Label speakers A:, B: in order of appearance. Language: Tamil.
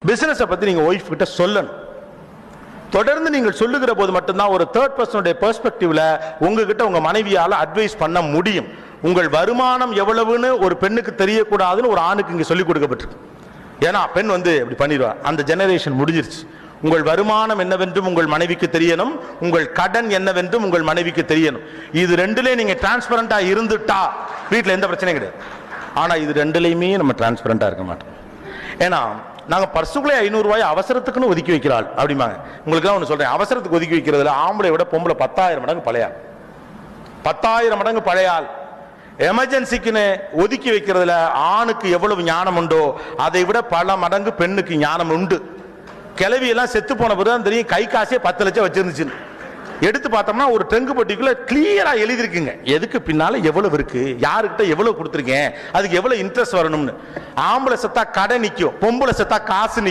A: பிசினஸ் பத்தி நீங்க ஒய்ஃப் கிட்ட சொல்லணும். தொடர்ந்து நீங்கள் சொல்லுகிற போது மட்டும்தான் ஒரு தேர்ட் பர்சனுடைய பெர்ஸ்பெக்டிவ்ல உங்ககிட்ட உங்க மனைவியால அட்வைஸ் பண்ண முடியும். உங்கள் வருமானம் எவ்வளவுன்னு ஒரு பெண்ணுக்கு தெரியக்கூடாதுன்னு ஒரு ஆணுக்கு இங்க சொல்லிக் கொடுக்கப்பட்டிருக்கு. ஏன்னா பெண் இப்படி பண்ணிடுவா, அந்த ஜெனரேஷன் முடிஞ்சிருச்சு. உங்கள் வருமானம் என்னவென்றும் உங்கள் மனைவிக்கு தெரியணும், உங்கள் கடன் என்னவென்றும் உங்கள் மனைவிக்கு தெரியணும். இது ரெண்டுல நீங்க டிரான்ஸ்பரண்டா இருந்துட்டா வீட்டுல எந்த பிரச்சனையும் கிடையாது. ஆனா இது ரெண்டுலையுமே நம்ம டிரான்ஸ்பரண்டா இருக்க மாட்டோம். ஏன்னா நாங்க பர்சுக்குள்ளே 500 ரூபாய் அவசரத்துக்குன்னு ஒதுக்கி வைக்கிறாள் அப்படிமாங்க. உங்களுக்கு ஒன்று சொல்றேன், அவசரத்துக்கு ஒதுக்கி வைக்கிறதுல ஆம்பளை விட பொம்பளை 10,000 மடங்கு பழையாள். 10,000 மடங்கு பழையாள். எமர்ஜென்சிக்குன்னு ஒதுக்கி வைக்கிறதுல ஆணுக்கு எவ்வளவு ஞானம் உண்டோ அதை விட பல மடங்கு பெண்ணுக்கு ஞானம் உண்டு. கிளவி எல்லாம் செத்து போன பிறகு தெரியும் கை காசே 10 லட்சம் வச்சிருந்துச்சு. எடுத்து பார்த்தோம்னா ஒரு டெங்கு பொட்டிக்குள்ள கிளியரா எழுதிருக்குங்க, எதுக்கு பின்னால எவ்வளவு இருக்கு, யாருக்கிட்ட எவ்வளவு கொடுத்துருக்கேன், அதுக்கு எவ்வளவு இன்ட்ரெஸ்ட் வரணும்னு. ஆம்பளை செத்தா கடை நிற்கும், பொம்பளை செத்தா காசு நிற்கும்.